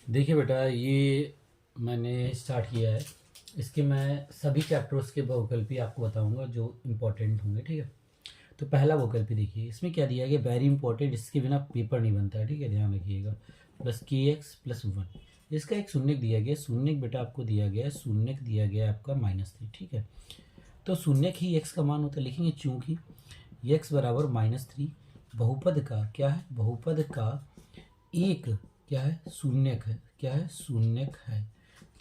देखिए बेटा, ये मैंने स्टार्ट किया है। इसके मैं सभी चैप्टर्स के बहुकल्पी आपको बताऊंगा जो इम्पोर्टेंट होंगे, ठीक है। तो पहला बहुकल्पी देखिए, इसमें क्या दिया गया, वेरी इंपॉर्टेंट, इसके बिना पेपर नहीं बनता है, ठीक है, ध्यान रखिएगा। प्लस के एक्स प्लस वन, इसका एक शून्यक दिया गया, शून्यक बेटा आपको दिया गया है, शून्यक दिया गया है आपका -3, ठीक है। तो शून्यक ही एक्स का मान होता है, लिखेंगे चूंकि एक्स बराबर -3 बहुपद का क्या है, बहुपद का एक क्या है, शून्यक है, क्या है, शून्यक है।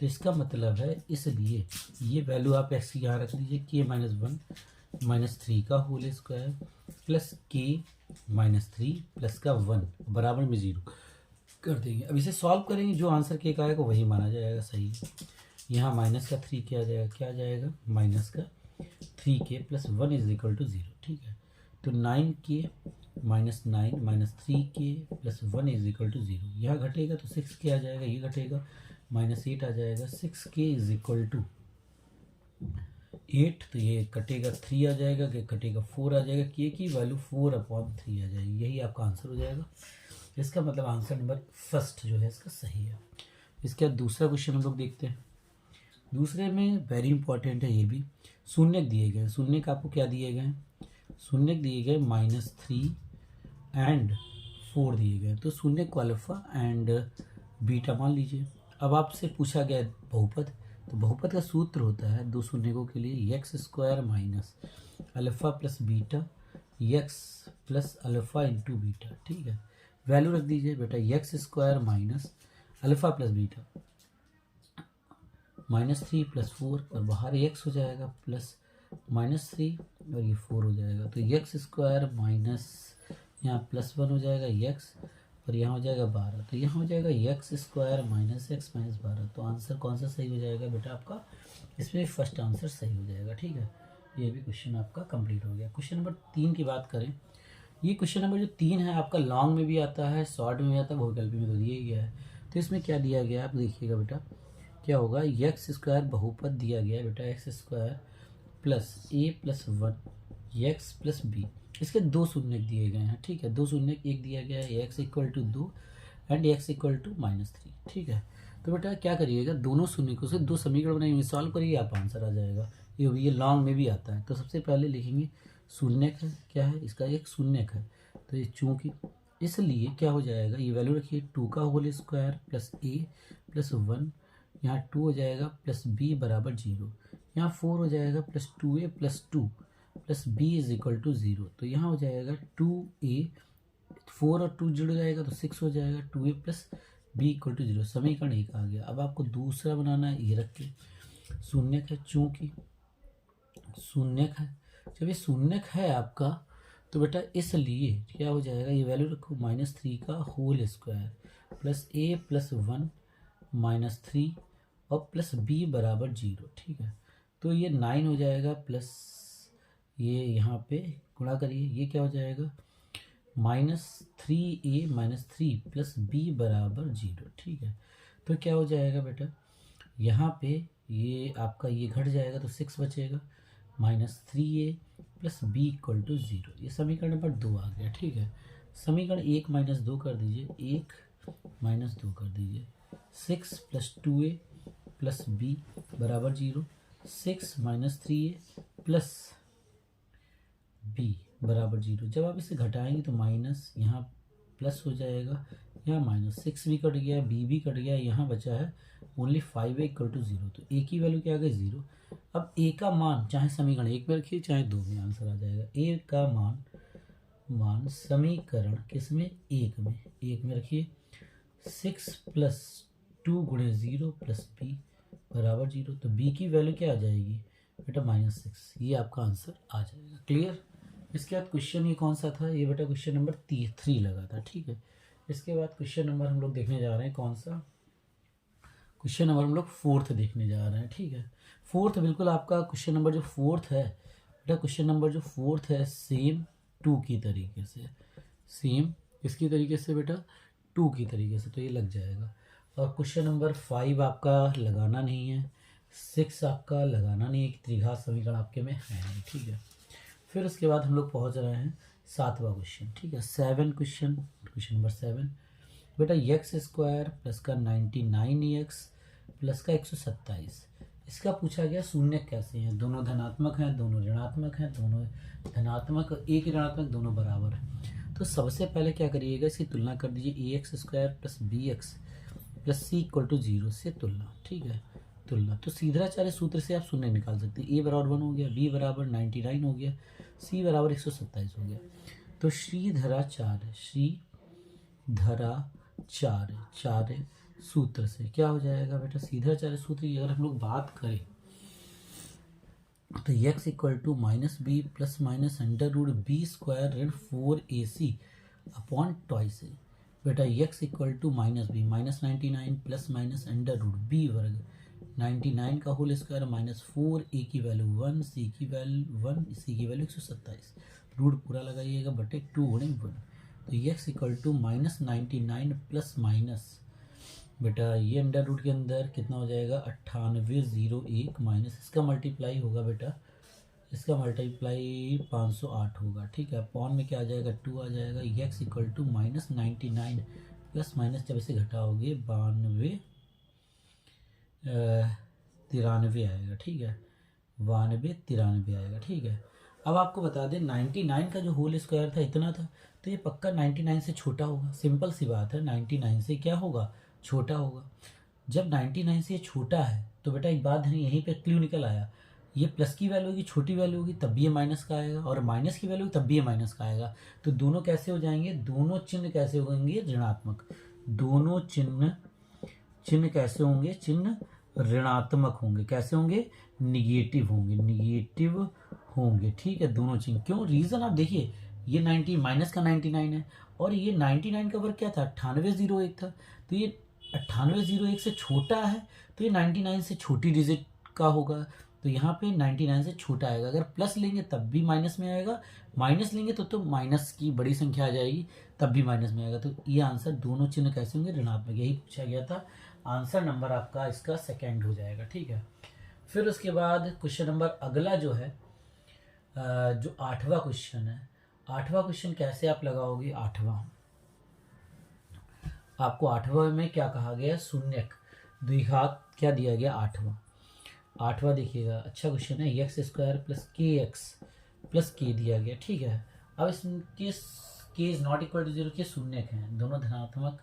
तो इसका मतलब है, इसलिए ये वैल्यू आप एक्स की यहाँ रख दीजिए, के -1 -3 का होल स्क्वायर प्लस के -3 प्लस का 1 बराबर में 0 कर देंगे। अब इसे सॉल्व करेंगे, जो आंसर के का आएगा वही माना जाएगा सही। यहाँ -3 क्या आ जाएगा, क्या आ जाएगा, -3k plus 1 is equal to 0, ठीक है। तो 9k -9 -3k plus 1 is equal to 0। यहाँ घटेगा तो 6k आ जाएगा, ये घटेगा -8 आ जाएगा, 6k इज इक्वल टू 8, तो ये कटेगा 3 आ जाएगा, कि कटेगा 4 आ जाएगा, k की वैल्यू 4/3 आ जाएगी, यही आपका आंसर हो जाएगा। इसका मतलब आंसर नंबर फर्स्ट जो है इसका सही है। इसके बाद दूसरा क्वेश्चन हम लोग देखते हैं। दूसरे में वेरी इंपॉर्टेंट है ये भी, शून्यक दिए गए, शून्यक आपको क्या दिए गए, शून्यक दिए गए -3 एंड 4 दिए गए। तो शून्यक को अल्फा एंड बीटा मान लीजिए। अब आपसे पूछा गया बहुपद, तो बहुपद का सूत्र होता है दो शून्यकों के लिए, x square minus alpha plus beta x plus alpha into beta, ठीक है। वैल्यू रख दीजिए बेटा, X square minus alpha plus beta -3 plus 4 और बाहर एक्स हो जाएगा प्लस -3 और ये 4 हो जाएगा। तो एक्स स्क्वायर माइनस यहाँ +1 हो जाएगा एक्स और यहाँ हो जाएगा 12, तो यहाँ हो जाएगा x square minus x minus 12। तो आंसर कौन सा सही हो जाएगा बेटा आपका, इसमें फर्स्ट आंसर सही हो जाएगा, ठीक है। ये भी क्वेश्चन आपका कंप्लीट हो गया। क्वेश्चन नंबर 3 की बात करें, ये क्वेश्चन नंबर जो 3 है आपका लॉन्ग में भी आता है, शॉर्ट में भी आता है, बहुविकल्पी में तो दिया ही गया है। तो इसमें क्या दिया गया है आप देखिएगा बेटा, क्या होगा, एक्स स्क्वायर बहुपद दिया गया है बेटा, X square plus a plus 1 X plus B, इसके दो शून्यक दिए गए हैं, ठीक है। दो शून्यक, एक दिया गया है X equal to 2 and X equal to -3, ठीक है। तो बेटा क्या करिएगा, दोनों शून्यकों से दो समीकरण बनाएंगे, सॉल्व करिए, आप आंसर आ जाएगा। ये लॉन्ग में भी आता है। तो सबसे पहले लिखेंगे शून्यक है, क्या है, इसका एक शून्यक है, तो ये चूंकि, इसलिए क्या हो जाएगा, ये वैल्यू रखिए 2 का whole square plus a plus 1, यहाँ 2 हो जाएगा प्लस b बराबर 0, यहाँ 4 हो जाएगा plus 2a plus 2 plus b is equal to 0। तो यहाँ हो जाएगा 2a, 4 और 2 जुड़ जाएगा तो 6 हो जाएगा, 2a plus b equal to 0, समीकरण 1 आ गया। अब आपको दूसरा बनाना है, ये रख के शून्यक है, चूंकि शून्यक है, जब ये शून्यक है आपका, तो बेटा इसलिए क्या हो जाएगा, ये वैल्यू रखो -3 का whole square plus a plus 1 -3 और प्लस b बराबर 0, ठीक है। तो ये 9 हो जाएगा प्लस ये यहाँ पे गुणा करिए, ये क्या हो जाएगा, -3a -3 प्लस b बराबर 0, ठीक है। तो क्या हो जाएगा बेटा, यहाँ पे ये आपका ये घट जाएगा तो 6 बचेगा, -3a plus b equal to 0। ये समीकरण नंबर 2 आ गया, ठीक है। समीकरण 1 -2 कर दीजिए, 1 -2 कर दीजिए, 6 प्लस 2a प्लस b बराबर 0, 6 -3a प्लस b बराबर 0। जब आप इसे घटाएंगे तो माइनस, यहाँ प्लस हो जाएगा, यहाँ -6 भी कट गया, b भी कट गया, यहाँ बचा है ओनली 5a इक्वल टू 0। तो a की वैल्यू क्या आ गई, 0। अब a का मान चाहे समीकरण 1 में रखिए चाहे 2 में, आंसर आ जाएगा। a का मान समीकरण किसमें, 1 में रखिए, 6 प्लस 2 गुणे 0 प्लस b बराबर 0। तो b की वैल्यू क्या आ जाएगी बेटा, -6, ये आपका आंसर आ जाएगा। क्लियर। इसके बाद क्वेश्चन ये कौन सा था, ये बेटा क्वेश्चन नंबर 3 लगा था, ठीक है। इसके बाद क्वेश्चन नंबर हम लोग देखने जा रहे हैं, कौन सा क्वेश्चन नंबर हम लोग 4th देखने जा रहे हैं, ठीक है। 4th बिल्कुल आपका क्वेश्चन नंबर जो 4th है बेटा, क्वेश्चन नंबर जो 4th है सेम 2 की तरीके से, सेम किसकी तरीके से बेटा, 2 की तरीके से, तो ये लग जाएगा। और क्वेश्चन नंबर 5 आपका लगाना नहीं है, 6 आपका लगाना नहीं है, कि त्रिघात समीकरण आपके में है नहीं, ठीक है। फिर उसके बाद हम लोग पहुंच रहे हैं 7वां क्वेश्चन, ठीक है। 7 क्वेश्चन, क्वेश्चन नंबर 7, बेटा एक्स स्क्वायर प्लस का 99x प्लस का 127, इसका पूछा गया शून्य कैसे हैं, दोनों धनात्मक हैं, दोनों ऋणात्मक हैं, दोनों धनात्मक एक ही ऋणात्मक, दोनों बराबर हैं। तो सबसे पहले क्या करिएगा, इसकी तुलना कर दीजिए, A X square plus B X plus C equal to 0 से तुलना, ठीक है, तुलना। तो सीधराचार्य सूत्र से आप शून्य निकाल सकते हैं, ए बराबर 1 हो गया, बी बराबर 99 हो गया, सी बराबर 127 हो गया। तो श्रीधराचार्य सूत्र से क्या हो जाएगा बेटा, सीधराचार्य सूत्र की अगर हम लोग बात करें तो x equal to minus B plus minus under root B square ऋण 4ac अपॉन ट्वाइस ए। बेटा x equal to minus B minus 99 plus minus under root B वर्ग 99 का होल स्क्वायर माइनस 4a की वैल्यू 1, c की value 1, c की value 127, root पूरा लगाइएगा बटे 2 गुणे 1। तो x equal to minus 99 plus minus, बेटा ये अंडर रूट के अंदर कितना हो जाएगा 9801 माइनस इसका मल्टीप्लाई होगा बेटा, इसका मल्टीप्लाई 508 होगा, ठीक है। अपॉन में क्या आ जाएगा 2 आ जाएगा, x equal to minus 99 plus minus जब इसे घटाओगे 93 आएगा, ठीक है, 93 आएगा, ठीक है। अब आपको बता दें 99 का जो होल स्क्वायर था इतना था, तो ये पक्का 99 से छोटा होगा, सिंपल सी बात है, 99 से क्या होगा, छोटा होगा। जब 99 से ये छोटा है तो बेटा एक बात है, यहीं पे क्लू निकल आया, ये प्लस की वैल्यू होगी, छोटी वैल्यू होगी तब भी ये माइनस का आएगा, और माइनस की वैल्यू तब भी ये माइनस का आएगा। तो दोनों कैसे हो जाएंगे, दोनों चिन्ह कैसे होंगे, ऋणात्मक। दोनों चिन्ह कैसे होंगे, चिन्ह ऋणात्मक होंगे, कैसे होंगे, निगेटिव होंगे, ठीक है, दोनों चिन्ह। क्यों, रीजन आप देखिए, ये 90 माइनस का 99 है और ये 99 का वर्ग क्या था 9801 था, तो ये 9801 से छोटा है, तो ये 99 से छोटी डिजिट का होगा, तो यहाँ पे 99 से छोटा आएगा। अगर प्लस लेंगे तब भी माइनस में आएगा, माइनस लेंगे तो माइनस की बड़ी संख्या आ जाएगी तब भी माइनस में आएगा। तो ये आंसर दोनों चिन्ह कैसे होंगे, ऋणात्मक, यही पूछा गया था। आंसर नंबर आपका इसका सेकेंड हो जाएगा, ठीक है। फिर उसके बाद क्वेश्चन नंबर अगला जो है, जो 8वां क्वेश्चन है, 8वां क्वेश्चन कैसे आप लगाओगे, आपको 8वां में क्या कहा गया, शून्यक द्विघात क्या दिया गया, 8वां देखिएगा, अच्छा क्वेश्चन है, एक्स स्क्वायर प्लस के एक्स प्लस के दिया गया, ठीक है। अब इसके के इज नॉट इक्वल टू 0 के शून्यक हैं, दोनों धनात्मक,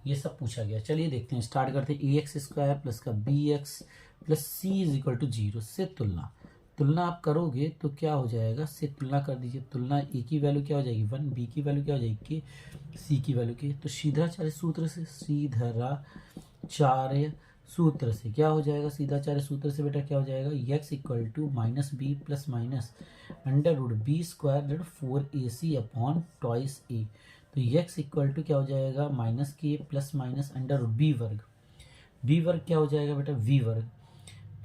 ये सब पूछा गया। चलिए देखते हैं, स्टार्ट करते हैं, ए एक्स स्क्वायर प्लस का B X plus C is equal to 0 से तुलना आप करोगे तो क्या हो जाएगा, से तुलना कर दीजिए, तुलना ए की वैल्यू क्या हो जाएगी 1, बी की वैल्यू क्या हो जाएगी के, सी की वैल्यू के। तो सीधाचार्य सूत्र से, सीधाचार्य सूत्र से क्या हो जाएगा, सीधाचार्य सूत्र से बेटा क्या हो जाएगा, X equal to minus B plus minus under root B square 4ac upon twice A. तो एक्स इक्वल टू क्या हो जाएगा, माइनस के plus minus under root B वर्ग क्या हो जाएगा बेटा, वी वर्ग,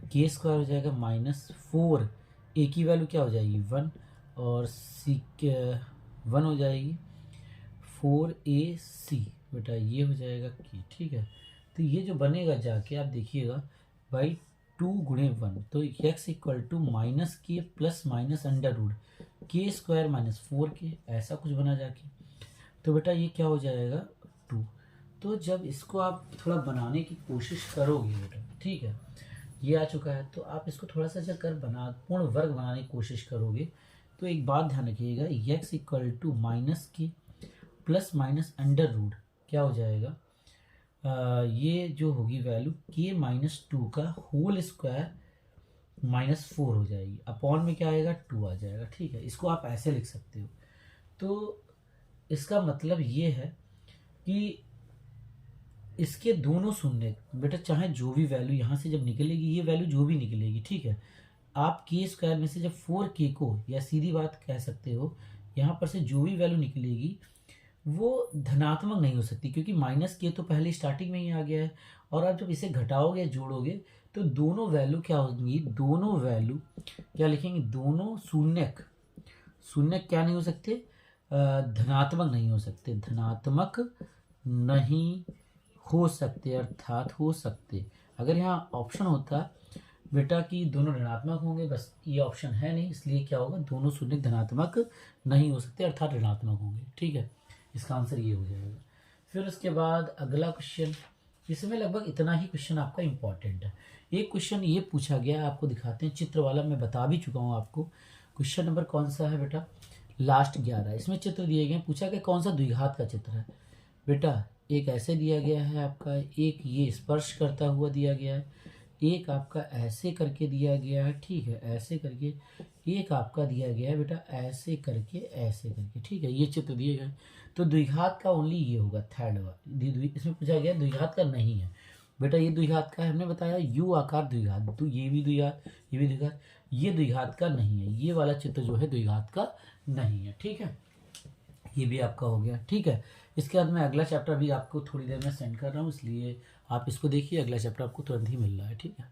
के स्क्वायर हो जाएगा माइनस 4, ए की वैल्यू क्या हो जाएगी 1 और सी के 1 हो जाएगी 4ac, बेटा ये हो जाएगा के, ठीक है। तो ये जो बनेगा जाके आप देखिएगा बाई 2 गुणे 1, तो x इक्वल टू माइनस के प्लस माइनस अंडर रूट के स्क्वायर माइनस 4k, ऐसा कुछ बना जाके। तो बेटा ये क्या हो जाएगा 2। तो जब इसको आप थोड़ा बनाने की कोशिश करोगे बेटा, ठीक है, ये आ चुका है, तो आप इसको थोड़ा सा जब कर पूर्ण वर्ग बनाने की कोशिश करोगे तो एक बात ध्यान रखिएगा, x इक्वल टू माइनस के प्लस माइनस अंडर रूट क्या हो जाएगा, ये जो होगी वैल्यू के माइनस 2 का होल स्क्वायर माइनस 4 हो जाएगी, अपॉन में क्या आएगा 2 आ जाएगा, ठीक है। इसको आप ऐसे लिख सकते हो। तो इसका मतलब ये है कि इसके दोनों शून्य बेटा, चाहे जो भी वैल्यू यहाँ से जब निकलेगी, ये वैल्यू जो भी निकलेगी, ठीक है, आप के स्क्वायर में से जब 4k को, या सीधी बात कह सकते हो, यहाँ पर से जो भी वैल्यू निकलेगी वो धनात्मक नहीं हो सकती, क्योंकि माइनस के तो पहले स्टार्टिंग में ही आ गया है, और आप जब इसे घटाओगे जोड़ोगे तो दोनों वैल्यू क्या होंगी, दोनों वैल्यू क्या लिखेंगे, दोनों शून्यक क्या नहीं हो सकते, धनात्मक नहीं हो सकते, अर्थात हो सकते। अगर यहाँ ऑप्शन होता बेटा कि दोनों ऋणात्मक होंगे, बस ये ऑप्शन है नहीं, इसलिए क्या होगा, दोनों शून्य धनात्मक नहीं हो सकते, अर्थात ऋणात्मक होंगे, ठीक है। इसका आंसर ये हो जाएगा। फिर उसके बाद अगला क्वेश्चन, इसमें लगभग इतना ही क्वेश्चन आपका इंपॉर्टेंट है। एक क्वेश्चन ये पूछा गया है, आपको दिखाते हैं चित्र वाला, मैं बता भी चुका हूँ आपको। क्वेश्चन नंबर कौन सा है बेटा, लास्ट 11। इसमें चित्र दिए गए हैं, पूछा गया कौन सा द्विघात का चित्र है। बेटा एक ऐसे दिया गया है आपका, एक ये स्पर्श करता हुआ दिया गया है, एक आपका ऐसे करके दिया गया है, ठीक है, ऐसे करके, एक आपका दिया गया है बेटा ऐसे करके, ऐसे करके, ठीक है, ये चित्र दिए गए। तो द्विघात का ओनली ये होगा थर्ड वाला। इसमें पूछा गया द्विघात का नहीं है बेटा, ये द्विघात का है, हमने बताया यू आकार द्विघात, तो ये भी द्विघात, ये भी द्विघात, ये द्विघात का नहीं है, ये वाला चित्र जो है द्विघात का नहीं है, ठीक है, ये भी आपका हो गया, ठीक है। इसके बाद मैं अगला चैप्टर भी आपको थोड़ी देर में सेंड कर रहा हूँ, इसलिए आप इसको देखिए, अगला चैप्टर आपको तुरंत ही मिल रहा है, ठीक है।